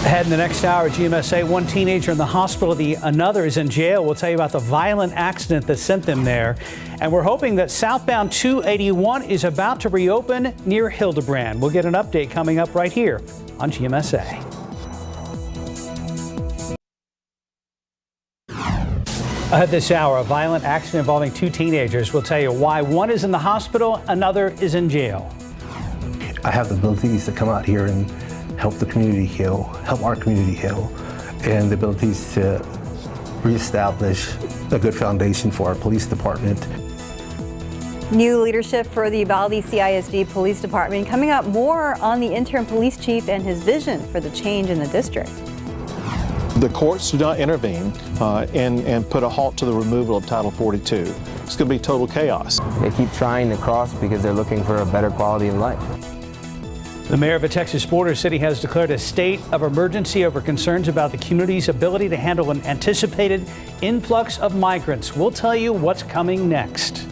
Ahead in the next hour at GMSA, one teenager in the hospital, another is in jail. We'll tell you about the violent accident that sent them there. And we're hoping that southbound 281 is about to reopen near Hildebrand. We'll get an update coming up right here on GMSA. Ahead this hour, a violent accident involving two teenagers. We'll tell you why one is in the hospital, another is in jail. I have the abilities to come out here and help the community heal, help our community heal, and the abilities to reestablish a good foundation for our police department. New leadership for the Uvalde CISD Police Department. Coming up, more on the interim police chief and his vision for the change in the district. The courts do not intervene and put a halt to the removal of Title 42. It's going to be total chaos. They keep trying to cross because they're looking for a better quality of life. The mayor of a Texas border city has declared a state of emergency over concerns about the community's ability to handle an anticipated influx of migrants. We'll tell you what's coming next.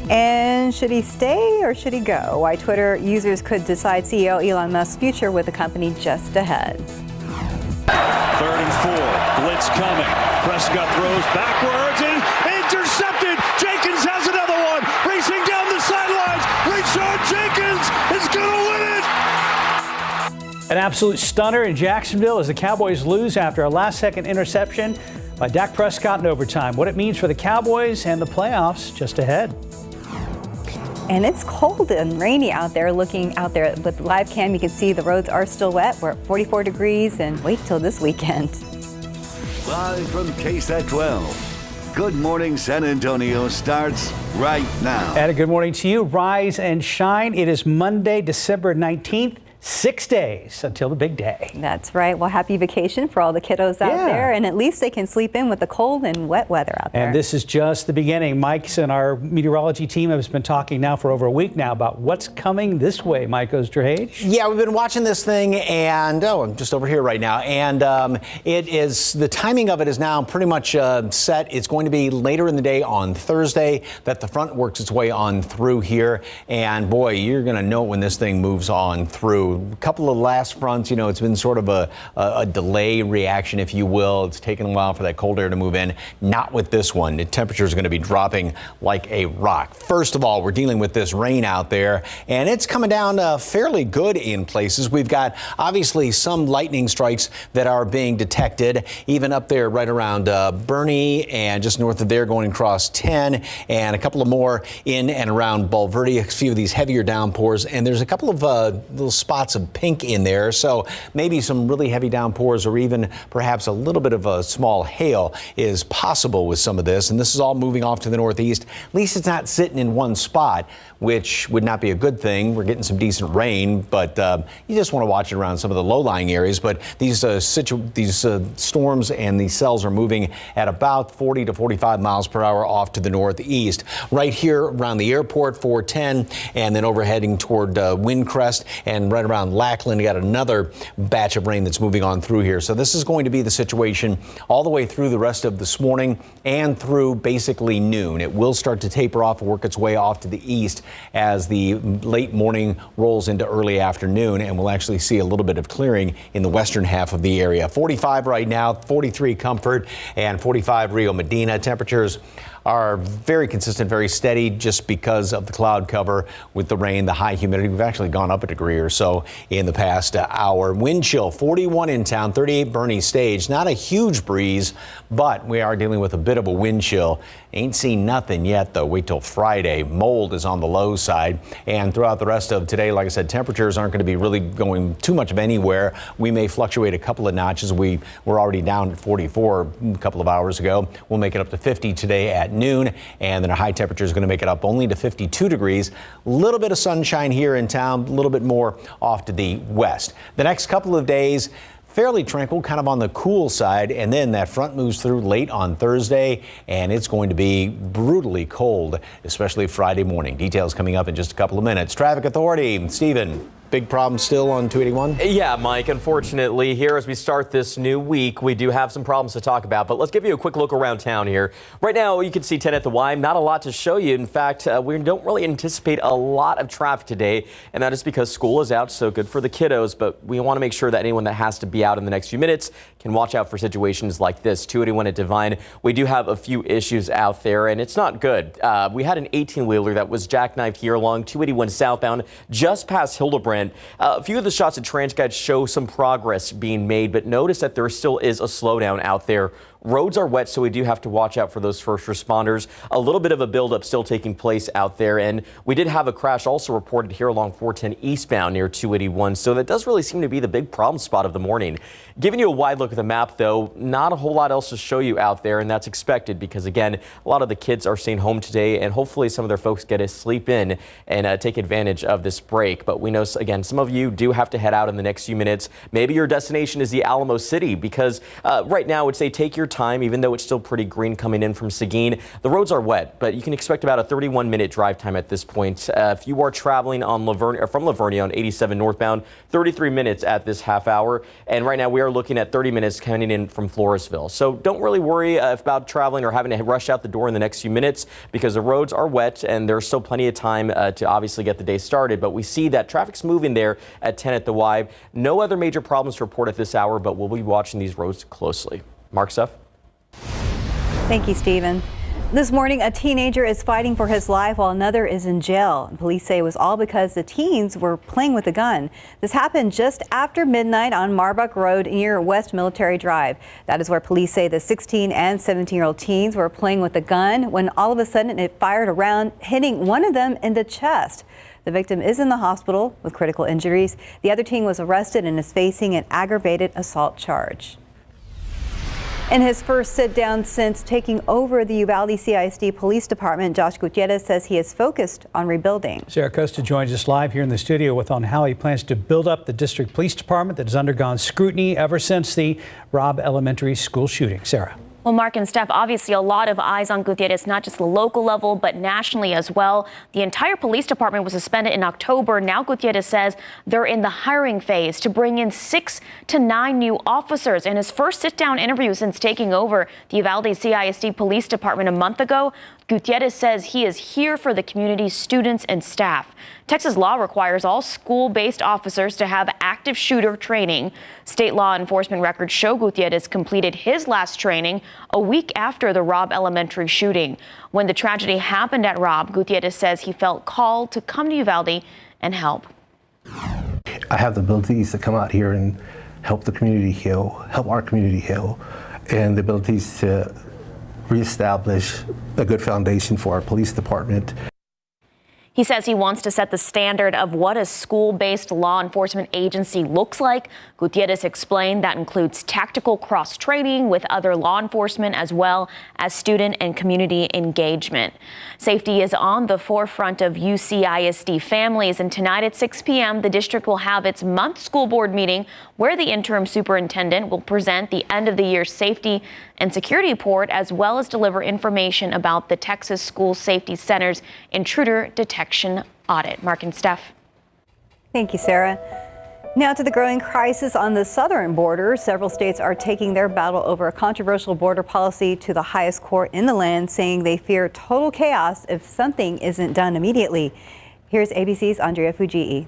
And should he stay or should he go? Why Twitter users could decide CEO Elon Musk's future with the company just ahead. 3rd and 4, blitz coming. Prescott throws backwards and intercepted. Jenkins has another one, racing down the sidelines. Rashad Jenkins is going to win it. An absolute stunner in Jacksonville as the Cowboys lose after a last-second interception by Dak Prescott in overtime. What it means for the Cowboys and the playoffs just ahead. And it's cold and rainy out there. Looking out there with live cam, you can see the roads are still wet. We're at 44 degrees and wait till this weekend. Live from KSAT 12. Good morning, San Antonio starts right now. And a good morning to you. Rise and shine. It is Monday, December 19th. 6 days until the big day. That's right. Well, happy vacation for all the kiddos out there. And at least they can sleep in with the cold and wet weather out there. And this is just the beginning. Mike's and our meteorology team has been talking now for over a week now about what's coming this way. Mike Osterhage. Yeah, we've been watching this thing and, I'm just over here right now. And it is, the timing of it is now pretty much set. It's going to be later in the day on Thursday that the front works its way on through here. And boy, you're going to know when this thing moves on through. A couple of last fronts, you know, it's been sort of a delay reaction, if you will. It's taken a while for that cold air to move in. Not with this one. The temperature is going to be dropping like a rock. First of all, we're dealing with this rain out there, and it's coming down fairly good in places. We've got obviously some lightning strikes that are being detected, even up there right around Bernie and just north of there going across 10, and a couple of more in and around Bulverde. A few of these heavier downpours, and there's a couple of little spots of pink in there, so maybe some really heavy downpours or even perhaps a little bit of a small hail is possible with some of this. And this is all moving off to the northeast. At least it's not sitting in one spot, which would not be a good thing. We're getting some decent rain, but you just want to watch it around some of the low-lying areas. But these storms and these cells are moving at about 40 to 45 miles per hour off to the northeast. Right here around the airport, 410, and then overheading toward Windcrest and right around Lackland, you got another batch of rain that's moving on through here. So this is going to be the situation all the way through the rest of this morning and through basically noon. It will start to taper off and work its way off to the east as the late morning rolls into early afternoon, and we'll actually see a little bit of clearing in the western half of the area. 45 right now, 43 Comfort and 45 Rio Medina. Temperatures are very consistent, very steady just because of the cloud cover with the rain, the high humidity. We've actually gone up a degree or so in the past hour. Wind chill, 41 in town, 38 Bernie Stage. Not a huge breeze, but we are dealing with a bit of a wind chill. Ain't seen nothing yet, though. Wait till Friday. Mold is on the low side. And throughout the rest of today, like I said, temperatures aren't going to be really going too much of anywhere. We may fluctuate a couple of notches. We were already down at 44 a couple of hours ago. We'll make it up to 50 today at noon, and then our high temperature is going to make it up only to 52 degrees. A little bit of sunshine here in town, a little bit more off to the west. The next couple of days, fairly tranquil, kind of on the cool side, and then that front moves through late on Thursday, and it's going to be brutally cold, especially Friday morning. Details coming up in just a couple of minutes. Traffic Authority, Stephen. Big problem still on 281? Yeah, Mike, unfortunately, here as we start this new week, we do have some problems to talk about, but let's give you a quick look around town here. Right now, you can see 10 at the Y, not a lot to show you. In fact, we don't really anticipate a lot of traffic today, and that is because school is out, so good for the kiddos, but we want to make sure that anyone that has to be out in the next few minutes can watch out for situations like this. 281 at Divine, we do have a few issues out there, and it's not good. We had an 18-wheeler that was jackknifed here along 281 southbound, just past Hildebrand. A few of the shots at TransGuide show some progress being made, but notice that there still is a slowdown out there. Roads are wet, so we do have to watch out for those first responders. A little bit of a buildup still taking place out there, and we did have a crash also reported here along 410 eastbound near 281, so that does really seem to be the big problem spot of the morning. Giving you a wide look at the map, though, not a whole lot else to show you out there, and that's expected because, again, a lot of the kids are staying home today, and hopefully some of their folks get to sleep in and take advantage of this break. But we know, again, some of you do have to head out in the next few minutes. Maybe your destination is the Alamo City because right now I would say take your time, even though it's still pretty green coming in from Seguin. The roads are wet, but you can expect about a 31-minute drive time at this point. If you are traveling on from Lavernia on 87 northbound, 33 minutes at this half hour. And right now we are looking at 30 minutes coming in from Floresville. So don't really worry about traveling or having to rush out the door in the next few minutes because the roads are wet and there's still plenty of time to obviously get the day started. But we see that traffic's moving there at 10 at the Y. No other major problems to report at this hour, but we'll be watching these roads closely. Mark, Steph? Thank you, Stephen. This morning, a teenager is fighting for his life while another is in jail. Police say it was all because the teens were playing with a gun. This happened just after midnight on Marbuck Road near West Military Drive. That is where police say the 16 and 17-year-old teens were playing with a gun when all of a sudden it fired a round, hitting one of them in the chest. The victim is in the hospital with critical injuries. The other teen was arrested and is facing an aggravated assault charge. In his first sit-down since taking over the Uvalde CISD Police Department, Josh Gutierrez says he is focused on rebuilding. Sarah Costa joins us live here in the studio with on how he plans to build up the district police department that has undergone scrutiny ever since the Robb Elementary School shooting. Sarah. Well, Mark and Steph, obviously a lot of eyes on Gutierrez, not just the local level, but nationally as well. The entire police department was suspended in October. Now Gutierrez says they're in the hiring phase to bring in 6 to 9 new officers. In his first sit-down interview since taking over the Uvalde CISD Police Department a month ago, Gutierrez says he is here for the community, students, and staff. Texas law requires all school-based officers to have active shooter training. State law enforcement records show Gutierrez completed his last training a week after the Robb Elementary shooting. When the tragedy happened at Robb, Gutierrez says he felt called to come to Uvalde and help. I have the abilities to come out here and help the community heal, help our community heal, and the abilities to reestablish a good foundation for our police department. He says he wants to set the standard of what a school-based law enforcement agency looks like. Gutierrez explained that includes tactical cross-training with other law enforcement as well as student and community engagement. Safety is on the forefront of UCISD families, and tonight at 6 p.m. the district will have its month school board meeting where the interim superintendent will present the end-of-the-year safety and security report as well as deliver information about the Texas School Safety Center's intruder detection audit. Mark and Steph. Thank you, Sarah. Now to the growing crisis on the southern border. Several states are taking their battle over a controversial border policy to the highest court in the land, saying they fear total chaos if something isn't done immediately. Here's ABC's Andrea Fujii.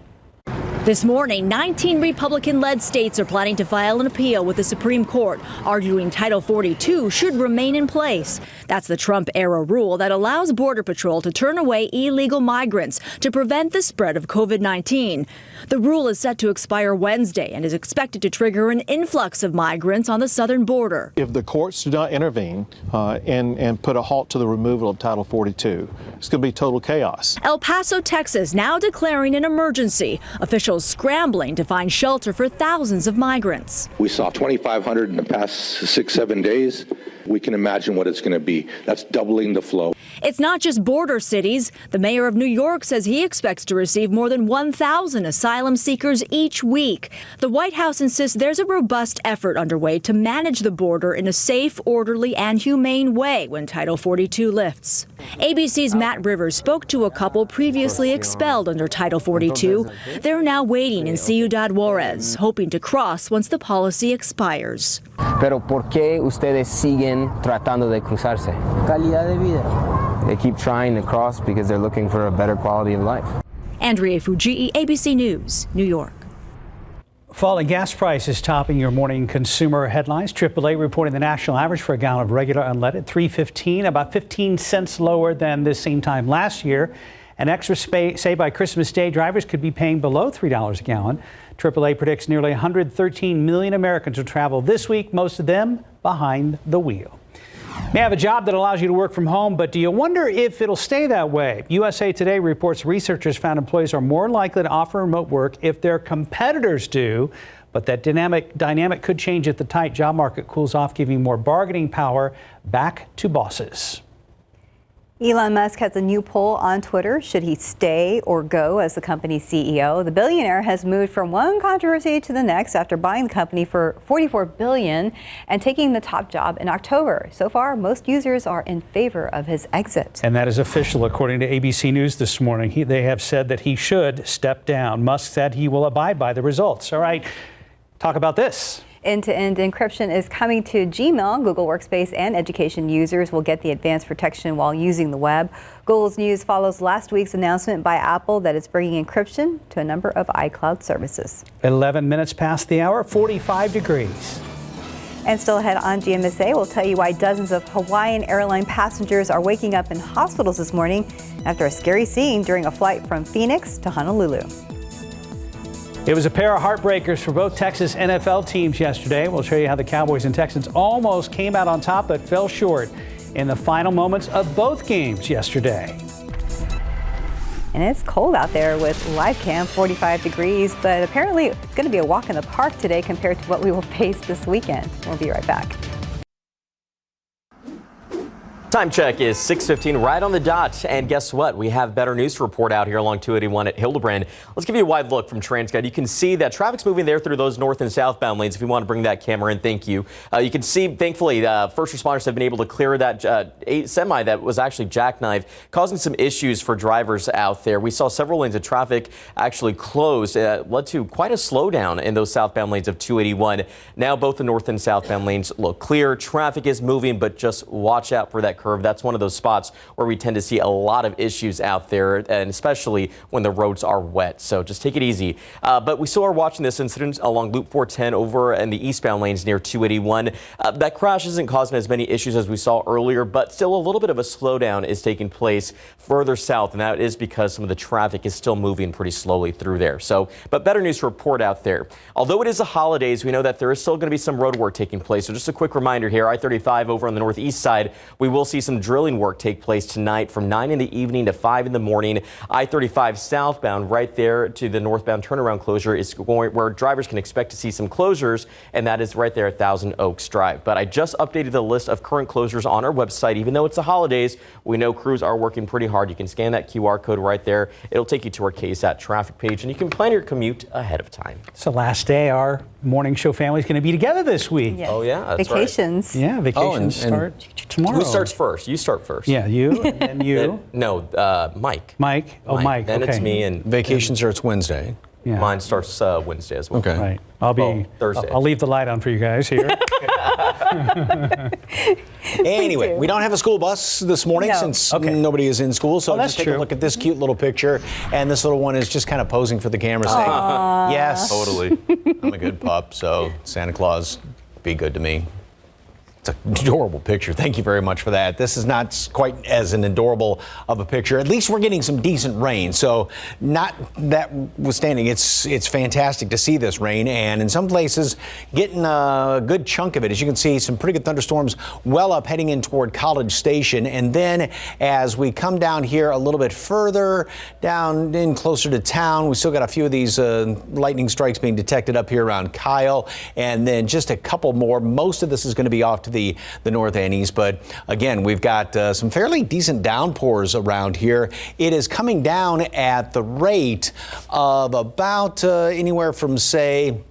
This morning, 19 Republican-led states are planning to file an appeal with the Supreme Court, arguing Title 42 should remain in place. That's the Trump-era rule that allows Border Patrol to turn away illegal migrants to prevent the spread of COVID-19. The rule is set to expire Wednesday and is expected to trigger an influx of migrants on the southern border. If the courts do not intervene and put a halt to the removal of Title 42, it's going to be total chaos. El Paso, Texas, now declaring an emergency. Officials scrambling to find shelter for thousands of migrants. We saw 2,500 in the past 6-7 days. We can imagine what it's going to be. That's doubling the flow. It's not just border cities. The mayor of New York says he expects to receive more than 1,000 asylum seekers each week. The White House insists there's a robust effort underway to manage the border in a safe, orderly, and humane way when Title 42 lifts. ABC's Matt Rivers spoke to a couple previously expelled under Title 42. They're now waiting in Ciudad Juarez, hoping to cross once the policy expires. Pero ¿por qué ustedes siguen tratando de cruzarse? Calidad de vida. They keep trying to cross because they're looking for a better quality of life. Andrea Fujii, ABC News, New York. Falling gas prices topping your morning consumer headlines. AAA reporting the national average for a gallon of regular unleaded $3.15, about 15 cents lower than this same time last year. And experts say by Christmas Day, drivers could be paying below $3 a gallon. AAA predicts nearly 113 million Americans will travel this week, most of them behind the wheel. You may have a job that allows you to work from home, but do you wonder if it'll stay that way? USA Today reports researchers found employees are more likely to offer remote work if their competitors do, but that dynamic could change if the tight job market cools off, giving more bargaining power back to bosses. Elon Musk has a new poll on Twitter. Should he stay or go as the company's CEO? The billionaire has moved from one controversy to the next after buying the company for $44 billion and taking the top job in October. So far, most users are in favor of his exit. And that is official, according to ABC News this morning. They have said that he should step down. Musk said he will abide by the results. All right, talk about this. End-to-end encryption is coming to Gmail. Google Workspace and education users will get the advanced protection while using the web. Google's news follows last week's announcement by Apple that it's bringing encryption to a number of iCloud services. 11 minutes past the hour, 45 degrees. And still ahead on GMSA, we'll tell you why dozens of Hawaiian airline passengers are waking up in hospitals this morning after a scary scene during a flight from Phoenix to Honolulu. It was a pair of heartbreakers for both Texas NFL teams yesterday. We'll show you how the Cowboys and Texans almost came out on top but fell short in the final moments of both games yesterday. And it's cold out there with live cam, 45 degrees, but apparently it's going to be a walk in the park today compared to what we will face this weekend. We'll be right back. Time check is 6:15, right on the dot. And guess what? We have better news to report out here along 281 at Hildebrand. Let's give you a wide look from TransGuide. You can see that traffic's moving there through those north and southbound lanes. If you want to bring that camera in, thank you. You can see, thankfully, first responders have been able to clear that semi that was actually jackknifed, causing some issues for drivers out there. We saw several lanes of traffic actually closed. Led to quite a slowdown in those southbound lanes of 281. Now both the north and southbound lanes look clear. Traffic is moving, but just watch out for that curve. That's one of those spots where we tend to see a lot of issues out there, and especially when the roads are wet. So just take it easy. But we still are watching this incident along Loop 410 over in the eastbound lanes near 281. That crash isn't causing as many issues as we saw earlier, but still a little bit of a slowdown is taking place further south, and that is because some of the traffic is still moving pretty slowly through there. So, but better news to report out there. Although it is the holidays, we know that there is still going to be some road work taking place. So just a quick reminder here, I-35 over on the northeast side, we will see some drilling work take place tonight from 9 in the evening to 5 in the morning. I-35 southbound right there to the northbound turnaround closure is going where drivers can expect to see some closures, and that is right there at Thousand Oaks Drive. But I just updated the list of current closures on our website. Even though it's the holidays, we know crews are working pretty hard. You can scan that QR code right there. It'll take you to our KSAT traffic page, and you can plan your commute ahead of time. It's the last day our morning show family is going to be together this week. Yes. Oh, yeah. That's Vacations. Right. Yeah, vacations start tomorrow. Who starts first? You start first. Yeah, you and then you. Mike. Mike. Oh, Mike. Then okay. it's me, and Vacation starts Wednesday. Yeah. mine starts Wednesday as well. Okay. Right. I'll be Thursday. I'll leave the light on for you guys here. Anyway, we don't have a school bus this morning since nobody is in school. So that's just take true. a look at this cute little picture. And this little one is just kind of posing for the camera saying, yes, totally. I'm a good pup. So Santa Claus, be good to me. It's an adorable picture. Thank you very much for that. This is not quite as an adorable of a picture. At least we're getting some decent rain. So not that withstanding, it's fantastic to see this rain. And in some places, getting a good chunk of it. As you can see, some pretty good thunderstorms well up heading in toward College Station. And then as we come down here a little bit further down in closer to town, we still got a few of these lightning strikes being detected up here around Kyle. And then just a couple more. Most of this is going to be off to the the North Andes. But again, we've got some fairly decent downpours around here. It is coming down at the rate of about anywhere from, say,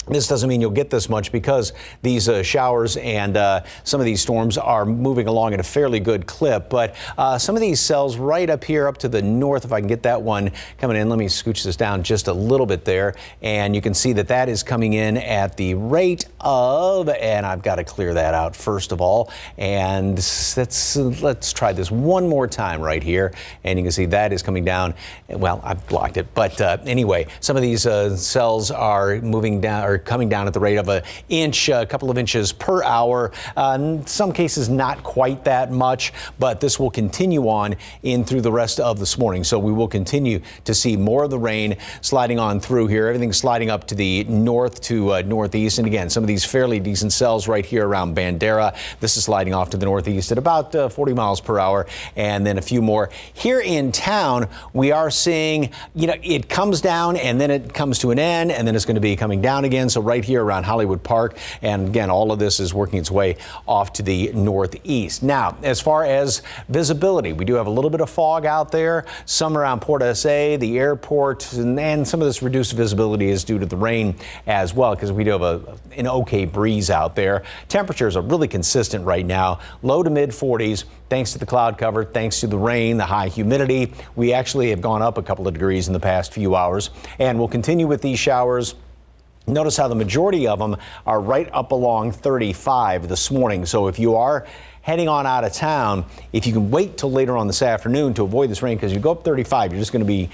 this doesn't mean you'll get this much because these showers and some of these storms are moving along at a fairly good clip. But some of these cells right up here up to the north, if I can get that one coming in, let me scooch this down just a little bit there. And you can see that that is coming in at the rate of, and I've got to clear that out first of all. And let's try this one more time right here. And you can see that is coming down. Well, I blocked it. But anyway, some of these cells are moving down, or coming down at the rate of an inch, a couple of inches per hour. In some cases, not quite that much, but this will continue on in through the rest of this morning. So we will continue to see more of the rain sliding on through here. Everything's sliding up to the north to northeast. And again, some of these fairly decent cells right here around Bandera. This is sliding off to the northeast at about 40 miles per hour. And then a few more here in town. We are seeing, it comes down and then it comes to an end, and then it's going to be coming down again. So right here around Hollywood Park. And again, all of this is working its way off to the northeast. Now, as far as visibility, we do have a little bit of fog out there, some around Port SA, the airport, and some of this reduced visibility is due to the rain as well, because we do have an okay breeze out there. Temperatures are really consistent right now, low to mid 40s. Thanks to the cloud cover, thanks to the rain, the high humidity. We actually have gone up a couple of degrees in the past few hours, and we'll continue with these showers. Notice how the majority of them are right up along 35 this morning. So if you are heading on out of town, if you can wait till later on this afternoon to avoid this rain, because you go up 35, you're just going to be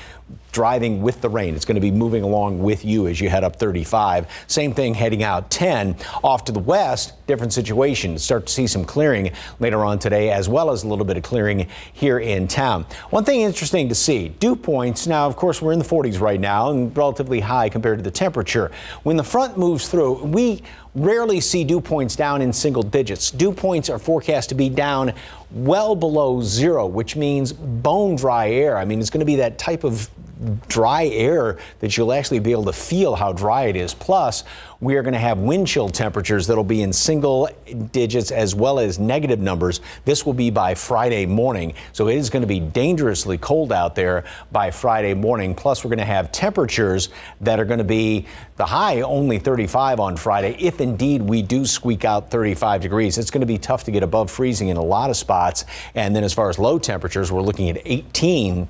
driving with the rain. It's going to be moving along with you as you head up 35. Same thing heading out 10 off to the west. Different situation. Start to see some clearing later on today, as well as a little bit of clearing here in town. One thing interesting to see, dew points. Now, of course, we're in the 40s right now and relatively high compared to the temperature. When the front moves through, we rarely see dew points down in single digits. Dew points are forecast to be down well below zero, which means bone dry air. I mean, it's going to be that type of dry air that you'll actually be able to feel how dry it is. Plus, we are going to have wind chill temperatures that'll be in single digits as well as negative numbers. This will be by Friday morning. So it is going to be dangerously cold out there by Friday morning. Plus, we're going to have temperatures that are going to be the high only 35 on Friday. If indeed we do squeak out 35 degrees, it's going to be tough to get above freezing in a lot of spots. And then as far as low temperatures, we're looking at 18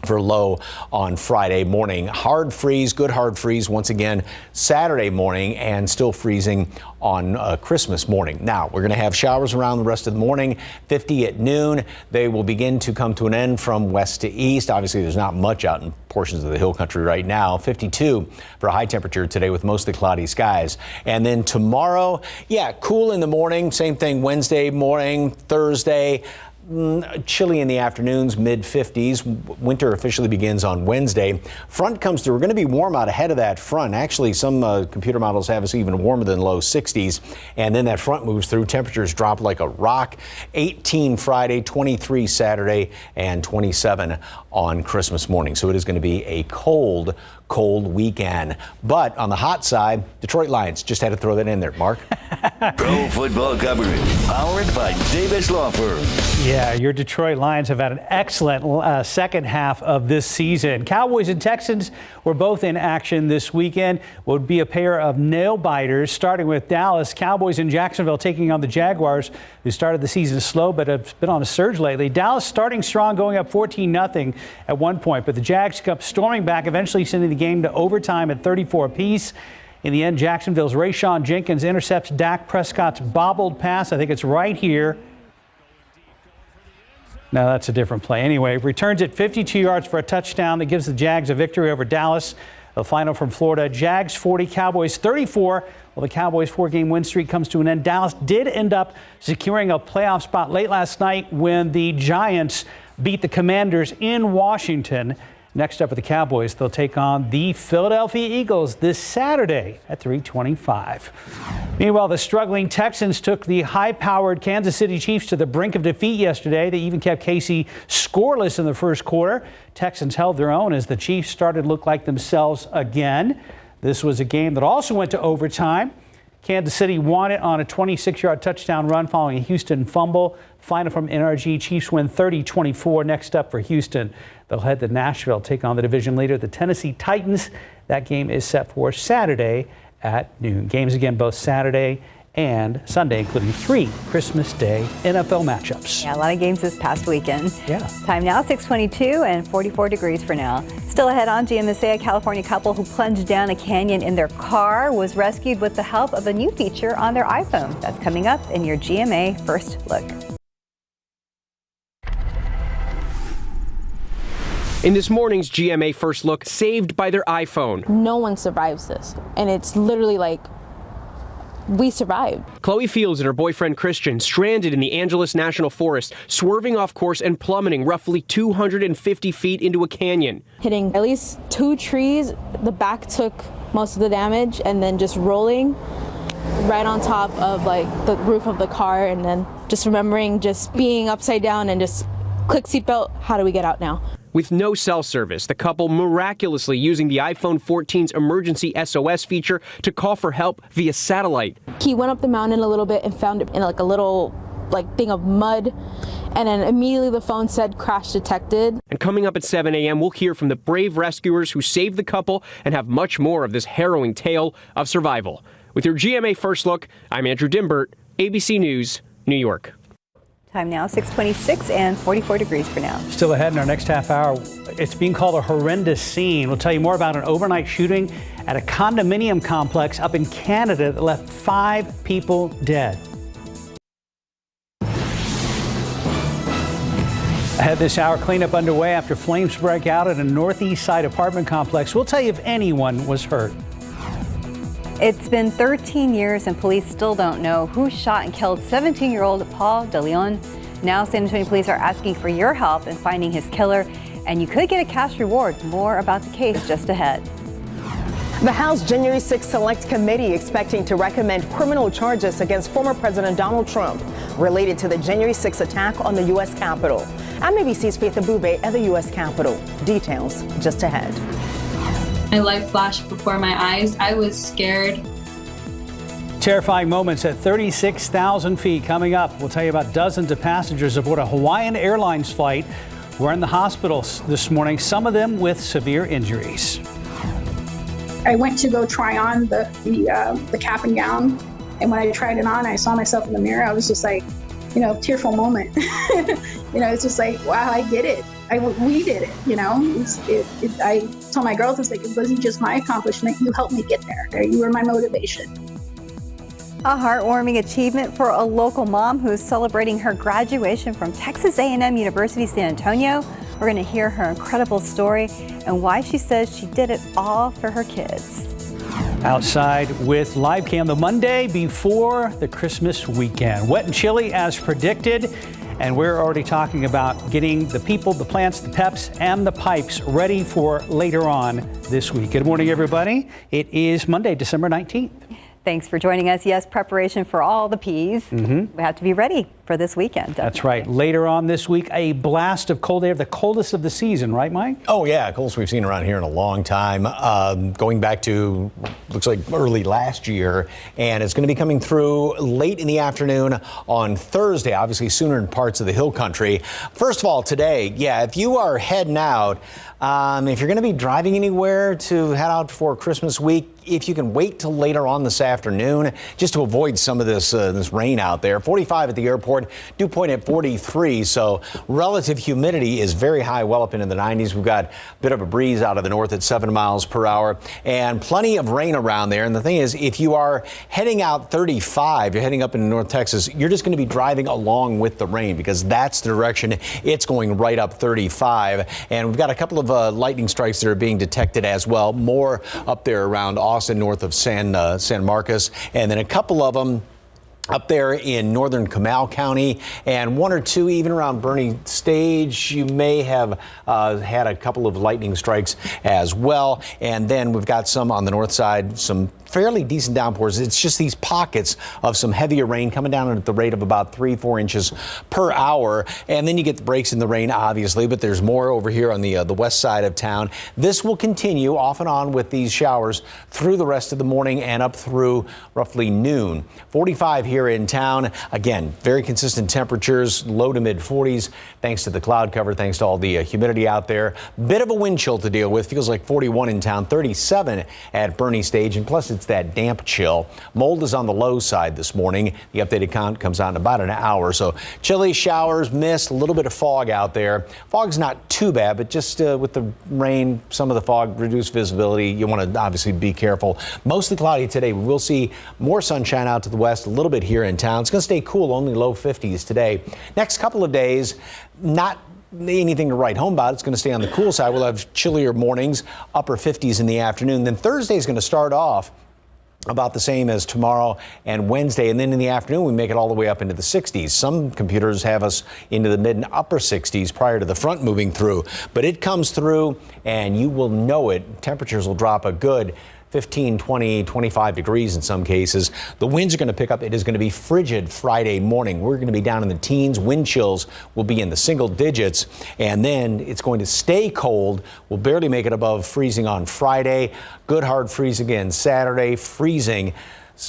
for low on Friday morning. Hard freeze, good hard freeze once again Saturday morning, and still freezing on Christmas morning. Now, we're going to have showers around the rest of the morning, 50 at noon. They will begin to come to an end from west to east. Obviously, there's not much out in portions of the hill country right now. 52 for a high temperature today with mostly cloudy skies. And then tomorrow, cool in the morning. Same thing Wednesday morning, Thursday. Chilly in the afternoons, mid 50s. Winter officially begins on Wednesday. Front comes through. We're going to be warm out ahead of that front. Actually, some computer models have us even warmer than low 60s. And then that front moves through. Temperatures drop like a rock. 18 Friday, 23 Saturday, and 27 on Christmas morning. So it is going to be a cold weekend. But on the hot side, Detroit Lions. Just had to throw that in there, Mark. Pro football coverage powered by Davis Law Firm. Yeah, your Detroit Lions have had an excellent second half of this season. Cowboys and Texans were both in action this weekend. Would be a pair of nail biters, starting with Dallas. Cowboys in Jacksonville taking on the Jaguars, who started the season slow but have been on a surge lately. Dallas starting strong, going up 14-0 at one point, but the Jags kept storming back, eventually sending the game to overtime at 34 apiece. In the end, Jacksonville's Rayshon Jenkins intercepts Dak Prescott's bobbled pass. I think it's right here. No, that's a different play. Anyway, returns it 52 yards for a touchdown that gives the Jags a victory over Dallas. The final from Florida, Jags 40, Cowboys 34. Well, the Cowboys' 4-game win streak comes to an end. Dallas did end up securing a playoff spot late last night when the Giants beat the Commanders in Washington. Next up for the Cowboys, they'll take on the Philadelphia Eagles this Saturday at 3:25. Meanwhile, the struggling Texans took the high-powered Kansas City Chiefs to the brink of defeat yesterday. They even kept KC scoreless in the first quarter. Texans held their own as the Chiefs started to look like themselves again. This was a game that also went to overtime. Kansas City won it on a 26-yard touchdown run following a Houston fumble. Final from NRG, Chiefs win 30-24. Next up for Houston, they'll head to Nashville, take on the division leader, the Tennessee Titans. That game is set for Saturday at noon. Games again both Saturday and Sunday, including 3 Christmas Day NFL matchups. Yeah, a lot of games this past weekend. Yeah. Time now, 6:22 and 44 degrees for now. Still ahead on GMSA, a California couple who plunged down a canyon in their car was rescued with the help of a new feature on their iPhone. That's coming up in your GMA First Look. In this morning's GMA First Look, saved by their iPhone. No one survives this, and it's literally like, we survived. Chloe Fields and her boyfriend Christian stranded in the Angeles National Forest, swerving off course and plummeting roughly 250 feet into a canyon. Hitting at least 2 trees, the back took most of the damage, and then just rolling right on top of like the roof of the car, and then just remembering just being upside down and just click seatbelt, how do we get out now? With no cell service, the couple miraculously using the iPhone 14's emergency SOS feature to call for help via satellite. He went up the mountain a little bit and found it in like a little thing of mud, and then immediately the phone said crash detected. And coming up at 7 a.m., we'll hear from the brave rescuers who saved the couple and have much more of this harrowing tale of survival. With your GMA First Look, I'm Andrew Dimbert, ABC News, New York. Time now, 6:26 and 44 degrees for now. Still ahead in our next half hour, it's being called a horrendous scene. We'll tell you more about an overnight shooting at a condominium complex up in Canada that left 5 people dead. Ahead this hour, cleanup underway after flames break out at a northeast side apartment complex. We'll tell you if anyone was hurt. It's been 13 years and police still don't know who shot and killed 17-year-old Paul De Leon. Now San Antonio police are asking for your help in finding his killer, and you could get a cash reward. More about the case just ahead. The House January 6 Select Committee expecting to recommend criminal charges against former President Donald Trump related to the January 6 attack on the U.S. Capitol. I'm ABC's Faith Abube at the U.S. Capitol. Details just ahead. My life flashed before my eyes. I was scared. Terrifying moments at 36,000 feet coming up. We'll tell you about dozens of passengers aboard a Hawaiian Airlines flight who are in the hospitals this morning, some of them with severe injuries. I went to go try on the cap and gown, and when I tried it on, I saw myself in the mirror. I was just like, tearful moment. It's just like, wow, I did it. We did it, I told my girls, it wasn't just my accomplishment. You helped me get there. You were my motivation. A heartwarming achievement for a local mom who's celebrating her graduation from Texas A&M University San Antonio. We're going to hear her incredible story and why she says she did it all for her kids. Outside with live cam the Monday before the Christmas weekend. Wet and chilly as predicted. And we're already talking about getting the people, the plants, the peps, and the pipes ready for later on this week. Good morning, everybody. It is Monday, December 19th. Thanks for joining us. Yes, preparation for all the P's. We have to be ready for this weekend. That's right. Later on this week, a blast of cold air, the coldest of the season, right, Mike? Oh, yeah, coldest we've seen around here in a long time. Going back to, looks like early last year, and it's going to be coming through late in the afternoon on Thursday, obviously sooner in parts of the hill country. First of all, today, if you are heading out, if you're going to be driving anywhere to head out for Christmas week, if you can wait till later on this afternoon, just to avoid some of this rain out there. 45 at the airport, dew point at 43, so relative humidity is very high, well up into the 90s. We've got a bit of a breeze out of the north at 7 miles per hour, and plenty of rain around there. And the thing is, if you are heading out 35, you're heading up into North Texas, you're just going to be driving along with the rain because that's the direction it's going, right up 35. And we've got a couple of lightning strikes that are being detected as well, more up there around Austin, north of San Marcos, and then a couple of them up there in northern Comal County, and one or two even around Bernie Stage. You may have had a couple of lightning strikes as well. And then we've got some on the north side, some fairly decent downpours. It's just these pockets of some heavier rain coming down at the rate of about 3-4 inches per hour. And then you get the breaks in the rain, obviously, but there's more over here on the west side of town. This will continue off and on with these showers through the rest of the morning and up through roughly noon. 45 here in town. Again, very consistent temperatures, low to mid 40s, thanks to the cloud cover, thanks to all the humidity out there. Bit of a wind chill to deal with. Feels like 41 in town, 37 at Bernie Stage, and plus it's that damp chill. Mold is on the low side this morning. The updated count comes out in about an hour. So chilly showers, mist, a little bit of fog out there. Fog's not too bad, but just with the rain, some of the fog, reduced visibility. You want to obviously be careful. Mostly cloudy today. We will see more sunshine out to the west, a little bit here in town. It's going to stay cool, only low 50s today. Next couple of days, not anything to write home about. It's going to stay on the cool side. We'll have chillier mornings, upper 50s in the afternoon. Then Thursday is going to start off about the same as tomorrow and Wednesday. And then in the afternoon, we make it all the way up into the 60s. Some computers have us into the mid and upper 60s prior to the front moving through. But it comes through and you will know it. Temperatures will drop a good 15, 20, 25 degrees in some cases. The winds are going to pick up. It is going to be frigid Friday morning. We're going to be down in the teens. Wind chills will be in the single digits. And then it's going to stay cold. We'll barely make it above freezing on Friday. Good hard freeze again Saturday. Freezing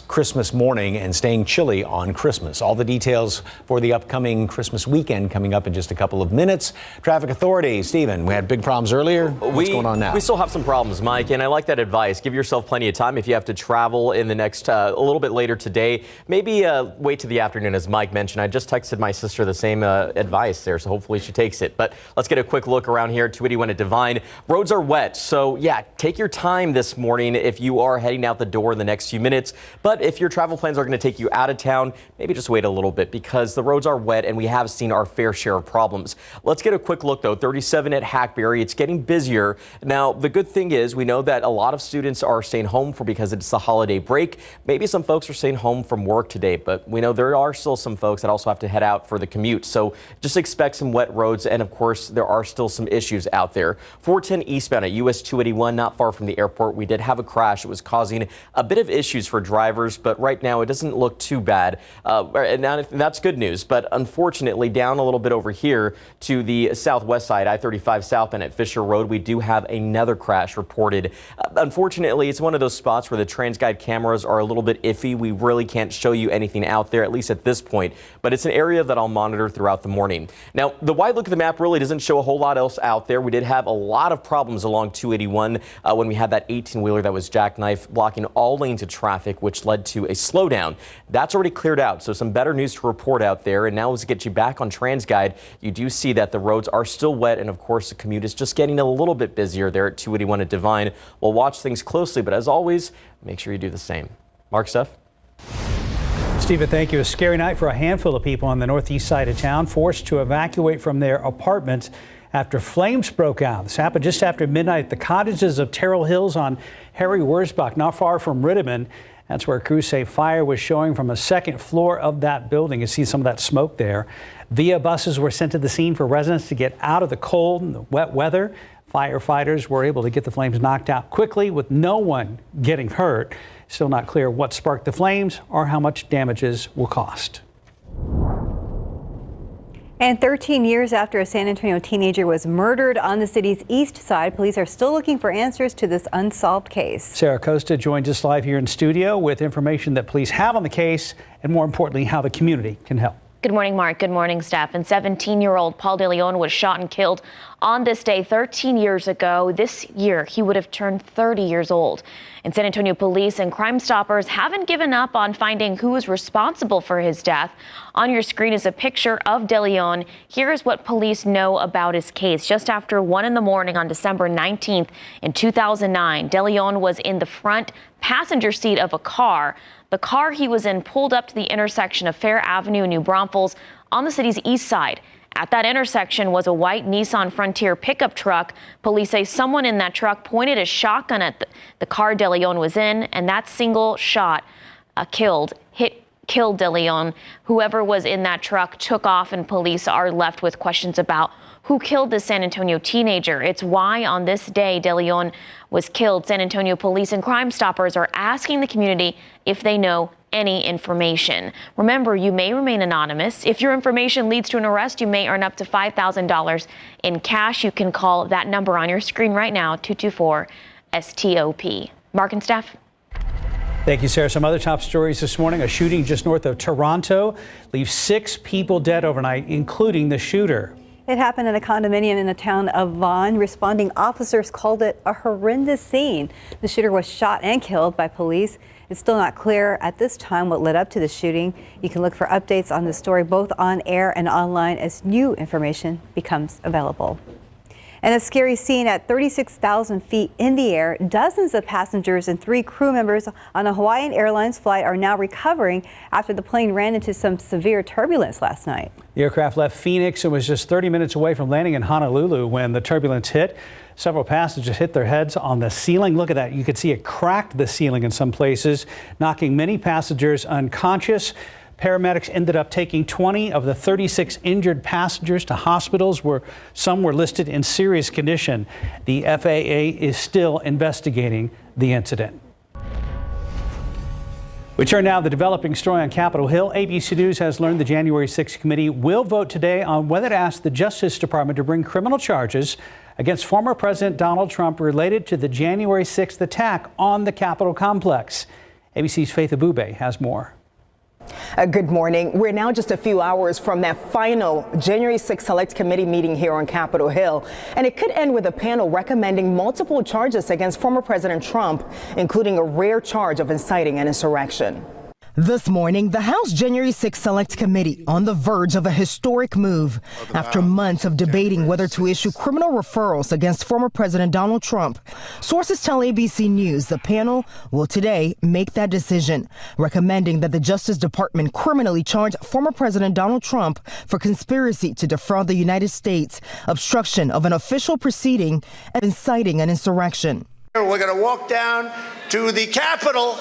Christmas morning and staying chilly on Christmas. All the details for the upcoming Christmas weekend coming up in just a couple of minutes. Traffic Authority, Stephen, we had big problems earlier. What's going on now? We still have some problems, Mike, and I like that advice. Give yourself plenty of time if you have to travel in the next, a little bit later today. Maybe wait to the afternoon, as Mike mentioned. I just texted my sister the same advice there, so hopefully she takes it. But let's get a quick look around here at 281 at Divine. Roads are wet, so yeah, take your time this morning if you are heading out the door in the next few minutes. But if your travel plans are going to take you out of town, maybe just wait a little bit because the roads are wet and we have seen our fair share of problems. Let's get a quick look, though. 37 at Hackberry. It's getting busier. Now, the good thing is we know that a lot of students are staying home because it's the holiday break. Maybe some folks are staying home from work today, but we know there are still some folks that also have to head out for the commute. So just expect some wet roads. And of course, there are still some issues out there. 410 eastbound at US 281, not far from the airport. We did have a crash. It was causing a bit of issues for drivers, but right now it doesn't look too bad. And that's good news. But unfortunately, down a little bit over here to the southwest side, I-35 southbound at Fisher Road, we do have another crash reported. Unfortunately, it's one of those spots where the TransGuide cameras are a little bit iffy. We really can't show you anything out there, at least at this point. But it's an area that I'll monitor throughout the morning. Now, the wide look of the map really doesn't show a whole lot else out there. We did have a lot of problems along 281 when we had that 18-wheeler that was jackknifed, blocking all lanes of traffic, which led to a slowdown. That's already cleared out, so some better news to report out there. And now, as we get you back on TransGuide, you do see that the roads are still wet, and of course the commute is just getting a little bit busier there at 281 at Divine. We'll watch things closely, but as always, make sure you do the same. Mark, Steph? Stephen, thank you. A scary night for a handful of people on the northeast side of town, forced to evacuate from their apartments after flames broke out. This happened just after midnight at the cottages of Terrell Hills on Harry Wurzbach, not far from Rittiman. That's where crews say fire was showing from a second floor of that building. You see some of that smoke there. VIA buses were sent to the scene for residents to get out of the cold and the wet weather. Firefighters were able to get the flames knocked out quickly with no one getting hurt. Still not clear what sparked the flames or how much damages will cost. And 13 years after a San Antonio teenager was murdered on the city's east side, police are still looking for answers to this unsolved case. Sarah Costa joins us live here in studio with information that police have on the case and, more importantly, how the community can help. Good morning, Mark. Good morning, Steph. And 17-year-old Paul DeLeon was shot and killed on this day 13 years ago. This year, he would have turned 30 years old. And San Antonio police and Crime Stoppers haven't given up on finding who is responsible for his death. On your screen is a picture of DeLeon. Here is what police know about his case. Just after 1 in the morning on December 19th in 2009, DeLeon was in the front passenger seat of a car. The car he was in pulled up to the intersection of Fair Avenue and New Braunfels on the city's east side. At that intersection was a white Nissan Frontier pickup truck. Police say someone in that truck pointed a shotgun at the car DeLeon was in, and that single shot hit killed DeLeon. Whoever was in that truck took off, and police are left with questions about who killed the San Antonio teenager. It's why on this day DeLeon was killed. San Antonio police and Crime Stoppers are asking the community if they know any information. Remember, you may remain anonymous. If your information leads to an arrest, you may earn up to $5,000 in cash. You can call that number on your screen right now, 224-STOP. Mark and Steph. Thank you, Sarah. Some other top stories this morning. A shooting just north of Toronto leaves 6 people dead overnight, including the shooter. It happened in a condominium in the town of Vaughan. Responding officers called it a horrendous scene. The shooter was shot and killed by police. It's still not clear at this time what led up to the shooting. You can look for updates on the story both on air and online as new information becomes available. And a scary scene at 36,000 feet in the air. Dozens of passengers and 3 crew members on a Hawaiian Airlines flight are now recovering after the plane ran into some severe turbulence last night. The aircraft left Phoenix and was just 30 minutes away from landing in Honolulu when the turbulence hit. Several passengers hit their heads on the ceiling. Look at that. You could see it cracked the ceiling in some places, knocking many passengers unconscious. Paramedics ended up taking 20 of the 36 injured passengers to hospitals where some were listed in serious condition. The FAA is still investigating the incident. We turn now to the developing story on Capitol Hill. ABC News has learned the January 6th committee will vote today on whether to ask the Justice Department to bring criminal charges against former President Donald Trump related to the January 6th attack on the Capitol complex. ABC's Faith Abube has more. Good morning. We're now just a few hours from that final January 6th Select Committee meeting here on Capitol Hill, and it could end with a panel recommending multiple charges against former President Trump, including a rare charge of inciting an insurrection. This morning, the House January 6th Select Committee on the verge of a historic move after months of debating whether to issue criminal referrals against former President Donald Trump. Sources tell ABC News the panel will today make that decision, recommending that the Justice Department criminally charge former President Donald Trump for conspiracy to defraud the United States, obstruction of an official proceeding, and inciting an insurrection. We're going to walk down to the Capitol.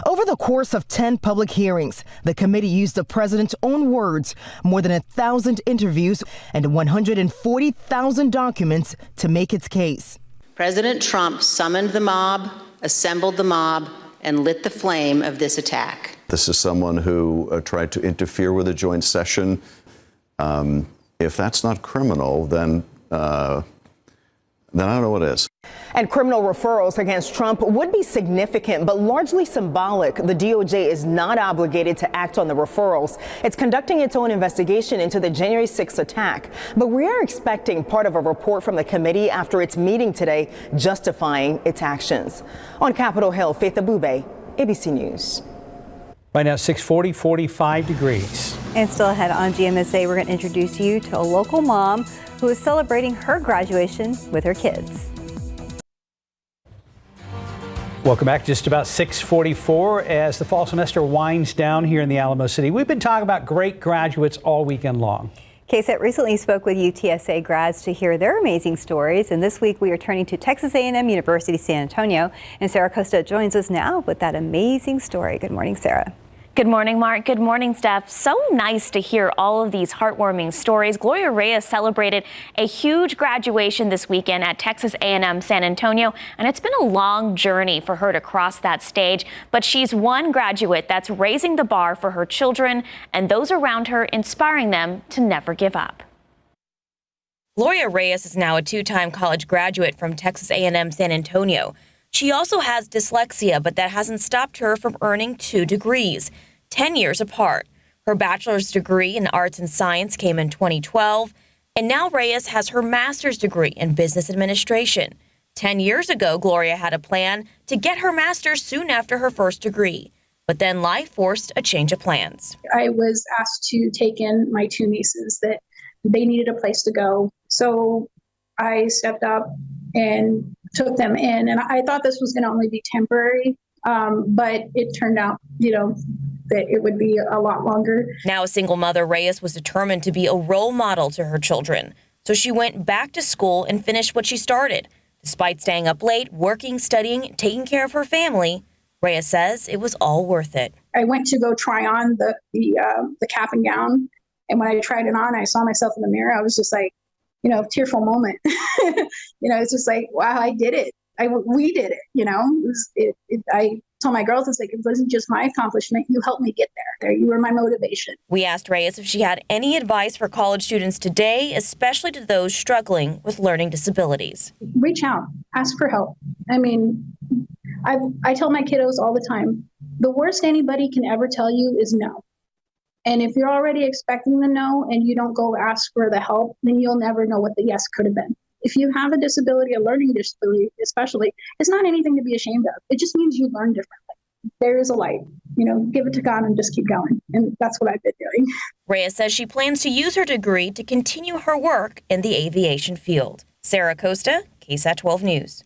Over the course of 10 public hearings, the committee used the president's own words, more than 1,000 interviews, and 140,000 documents to make its case. President Trump summoned the mob, assembled the mob, and lit the flame of this attack. This is someone who tried to interfere with a joint session. If that's not criminal, then I don't know what is. And criminal referrals against Trump would be significant, but largely symbolic. The DOJ is not obligated to act on the referrals. It's conducting its own investigation into the January 6th attack. But we are expecting part of a report from the committee after its meeting today justifying its actions. On Capitol Hill, Faith Abube, ABC News. Right now, 640, 45 degrees. And still ahead on GMSA, we're going to introduce you to a local mom who is celebrating her graduation with her kids. Welcome back. Just about 6:44 as the fall semester winds down here in the Alamo City. We've been talking about great graduates all weekend long. KSAT recently spoke with UTSA grads to hear their amazing stories. And this week we are turning to Texas A&M University San Antonio. And Sarah Costa joins us now with that amazing story. Good morning, Sarah. Good morning, Mark. Good morning, Steph. So nice to hear all of these heartwarming stories. Gloria Reyes celebrated a huge graduation this weekend at Texas A&M San Antonio, and it's been a long journey for her to cross that stage. But she's one graduate that's raising the bar for her children and those around her, inspiring them to never give up. Gloria Reyes is now a 2-time college graduate from Texas A&M San Antonio. She also has dyslexia, but that hasn't stopped her from earning 2 degrees, 10 years apart. Her bachelor's degree in arts and science came in 2012, and now Reyes has her master's degree in business administration. 10 years ago, Gloria had a plan to get her master's soon after her first degree, but then life forced a change of plans. I was asked to take in my 2 nieces that they needed a place to go. So I stepped up and took them in. And I thought this was going to only be temporary, but it turned out, that it would be a lot longer. Now a single mother, Reyes was determined to be a role model to her children. So she went back to school and finished what she started. Despite staying up late, working, studying, taking care of her family, Reyes says it was all worth it. I went to go try on the cap and gown, and when I tried it on, I saw myself in the mirror. I was just like, tearful moment. It's just like, wow, I did it. We did it. I told my girls, it's like, it wasn't just my accomplishment. You helped me get there. You were my motivation. We asked Reyes if she had any advice for college students today, especially to those struggling with learning disabilities. Reach out, ask for help. I mean, I tell my kiddos all the time, the worst anybody can ever tell you is no. And if you're already expecting the no and you don't go ask for the help, then you'll never know what the yes could have been. If you have a disability, a learning disability especially, it's not anything to be ashamed of. It just means you learn differently. There is a light. Give it to God and just keep going. And that's what I've been doing. Reyes says she plans to use her degree to continue her work in the aviation field. Sarah Costa, KSAT 12 News.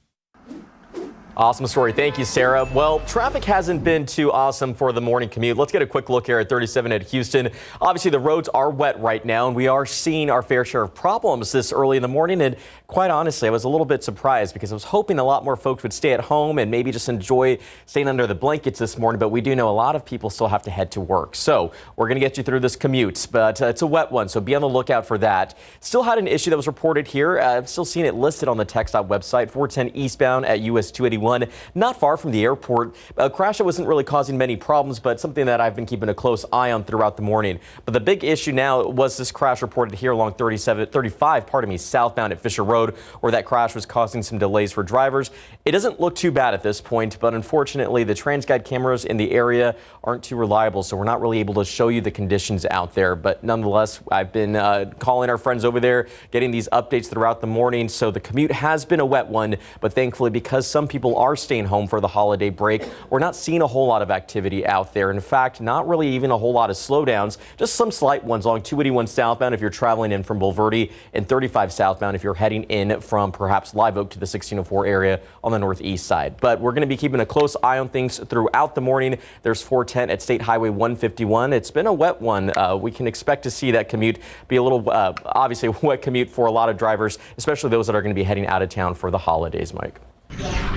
Awesome story. Thank you, Sarah. Well, traffic hasn't been too awesome for the morning commute. Let's get a quick look here at 37 at Houston. Obviously, the roads are wet right now, and we are seeing our fair share of problems this early in the morning. And quite honestly, I was a little bit surprised because I was hoping a lot more folks would stay at home and maybe just enjoy staying under the blankets this morning. But we do know a lot of people still have to head to work. So we're going to get you through this commute, but it's a wet one, so be on the lookout for that. Still had an issue that was reported here. I'm still seeing it listed on the TxDOT website, 410 eastbound at US 281. Not far from the airport. A crash that wasn't really causing many problems, but something that I've been keeping a close eye on throughout the morning. But the big issue now was this crash reported here along 35 southbound at Fisher Road, where that crash was causing some delays for drivers. It doesn't look too bad at this point, but unfortunately, the TransGuide cameras in the area aren't too reliable, so we're not really able to show you the conditions out there. But nonetheless, I've been calling our friends over there, getting these updates throughout the morning. So the commute has been a wet one, but thankfully, because some people are staying home for the holiday break, we're not seeing a whole lot of activity out there. In fact, not really even a whole lot of slowdowns, just some slight ones along 281 southbound if you're traveling in from Bulverde, and 35 southbound if you're heading in from perhaps Live Oak to the 1604 area on the northeast side. But we're going to be keeping a close eye on things throughout the morning. There's 410 at State Highway 151. It's been a wet one. We can expect to see that commute be a little, obviously a wet commute for a lot of drivers, especially those that are going to be heading out of town for the holidays, Mike.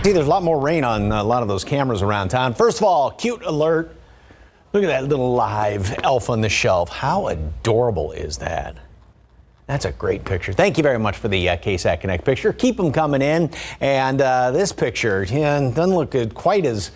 See, there's a lot more rain on a lot of those cameras around town. First of all, cute alert. Look at that little live elf on the shelf. How adorable is that? That's a great picture. Thank you very much for the KSAT Connect picture. Keep them coming in. And this picture doesn't look quite as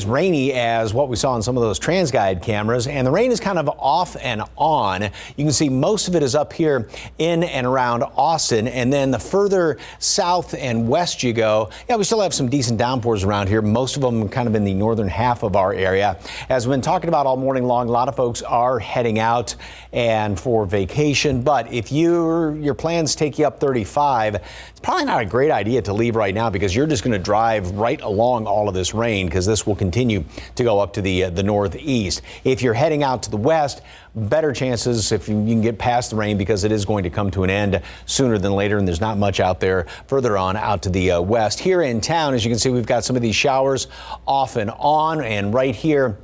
rainy as what we saw on some of those TransGuide cameras, and the rain is kind of off and on. You can see most of it is up here in and around Austin, and then the further south and west you go, we still have some decent downpours around here, most of them kind of in the northern half of our area. As we've been talking about all morning long, a lot of folks are heading out and for vacation, but if your plans take you up 35, it's probably not a great idea to leave right now because you're just going to drive right along all of this rain, because this will continue to go up to the northeast. If you're heading out to the west, better chances if you can get past the rain, because it is going to come to an end sooner than later, and there's not much out there further on out to the west. Here in town, as you can see, we've got some of these showers off and on, and right here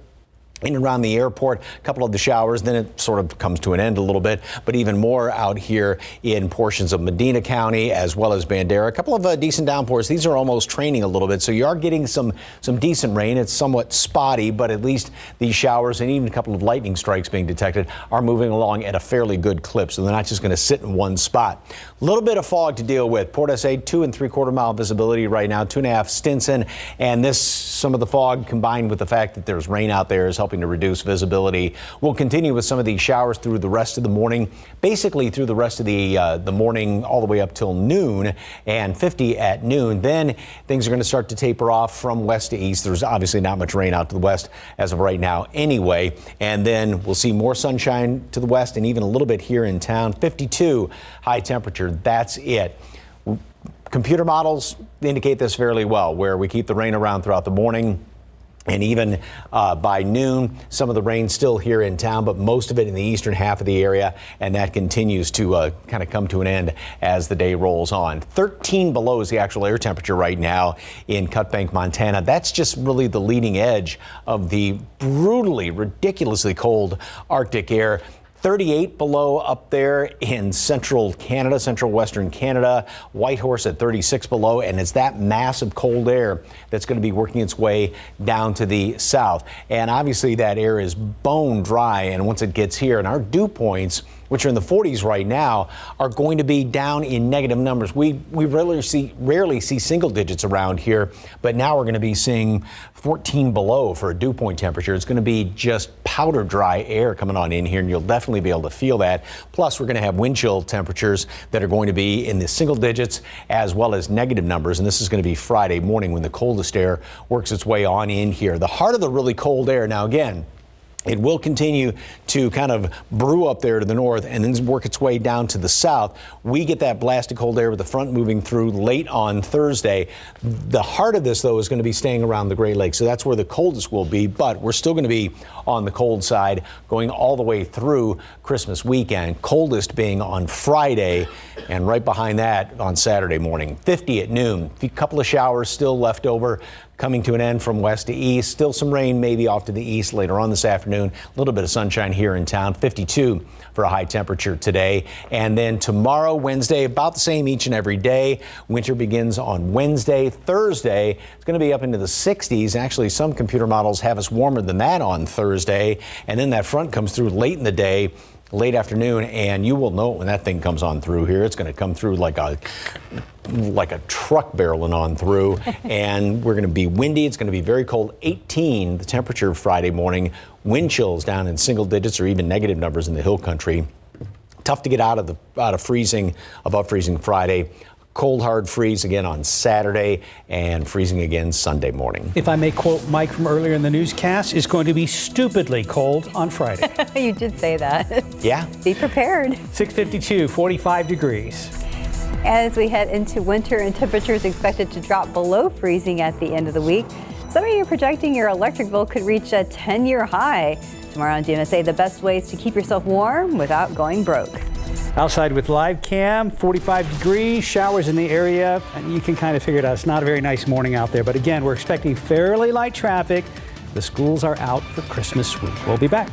in and around the airport, a couple of the showers, then it sort of comes to an end a little bit, but even more out here in portions of Medina County as well as Bandera. A couple of decent downpours. These are almost training a little bit, so you are getting some decent rain. It's somewhat spotty, but at least these showers and even a couple of lightning strikes being detected are moving along at a fairly good clip, so they're not just going to sit in one spot. A little bit of fog to deal with. Port SA 2 3/4 mile visibility right now, 2.5 Stinson, and some of the fog combined with the fact that there's rain out there is helping to reduce visibility. We'll continue with some of these showers through the rest of the morning, basically through the rest of the morning all the way up till noon, and 50 at noon. Then things are going to start to taper off from west to east. There's obviously not much rain out to the west as of right now anyway, and then we'll see more sunshine to the west and even a little bit here in town. 52 high temperature. That's it. Computer models indicate this fairly well, where we keep the rain around throughout the morning. And even by noon, some of the rain still here in town, but most of it in the eastern half of the area. And that continues to kind of come to an end as the day rolls on. 13 below is the actual air temperature right now in Cut Bank, Montana. That's just really the leading edge of the brutally, ridiculously cold Arctic air. 38 below up there in central Canada, central western Canada. Whitehorse at 36 below, and it's that massive cold air that's going to be working its way down to the south. And obviously that air is bone dry, and once it gets here, and our dew points, which are in the 40s right now, are going to be down in negative numbers. We rarely see single digits around here, but now we're going to be seeing 14 below for a dew point temperature. It's going to be just powder dry air coming on in here, and you'll definitely be able to feel that. Plus, we're going to have wind chill temperatures that are going to be in the single digits as well as negative numbers, and this is going to be Friday morning when the coldest air works its way on in here. The heart of the really cold air, now again, it will continue to kind of brew up there to the north and then work its way down to the south. We get that blast of cold air with the front moving through late on Thursday. The heart of this, though, is going to be staying around the Great Lakes. So that's where the coldest will be, but we're still going to be on the cold side going all the way through Christmas weekend. Coldest being on Friday, and right behind that on Saturday morning. 50 at noon. A couple of showers still left over, coming to an end from west to east. Still some rain maybe off to the east later on this afternoon. A little bit of sunshine here in town. 52 for a high temperature today. And then tomorrow, Wednesday, about the same each and every day. Winter begins on Wednesday. Thursday, it's going to be up into the 60s. Actually, some computer models have us warmer than that on Thursday. And then that front comes through late in the day, late afternoon, and you will know it when that thing comes on through here. It's going to come through like a truck barreling on through, and we're going to be windy. It's going to be very cold. 18 the temperature Friday morning. Wind chills down in single digits or even negative numbers in the hill country. Tough to get out of freezing, above freezing Friday. Cold, hard freeze again on Saturday, and freezing again Sunday morning. If I may quote Mike from earlier in the newscast, it's going to be stupidly cold on Friday. You did say that. Yeah. Be prepared. 6:52, 45 degrees. As we head into winter and temperatures expected to drop below freezing at the end of the week, some of you are projecting your electric bill could reach a 10-year high. Tomorrow on GMSA, the best ways to keep yourself warm without going broke. Outside with live cam, 45 degrees, showers in the area, and you can kind of figure it out. It's not a very nice morning out there, but again, we're expecting fairly light traffic. The schools are out for Christmas week. We'll be back.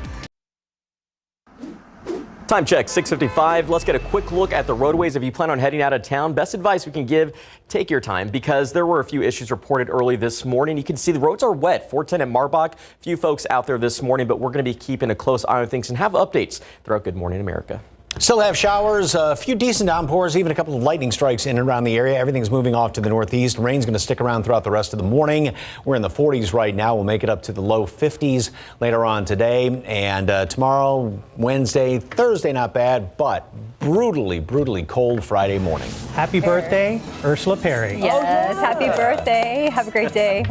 Time check, 6:55. Let's get a quick look at the roadways. If you plan on heading out of town, best advice we can give, take your time, because there were a few issues reported early this morning. You can see the roads are wet. 410 at Marbach. Few folks out there this morning, but we're going to be keeping a close eye on things and have updates throughout Good Morning America. Still have showers, a few decent downpours, even a couple of lightning strikes in and around the area. Everything's moving off to the northeast. Rain's going to stick around throughout the rest of the morning. We're in the 40s right now. We'll make it up to the low 50s later on today. And tomorrow, Wednesday, Thursday, not bad, but brutally cold Friday morning. Happy birthday, Ursula Perry. Yes, happy birthday. Have a great day.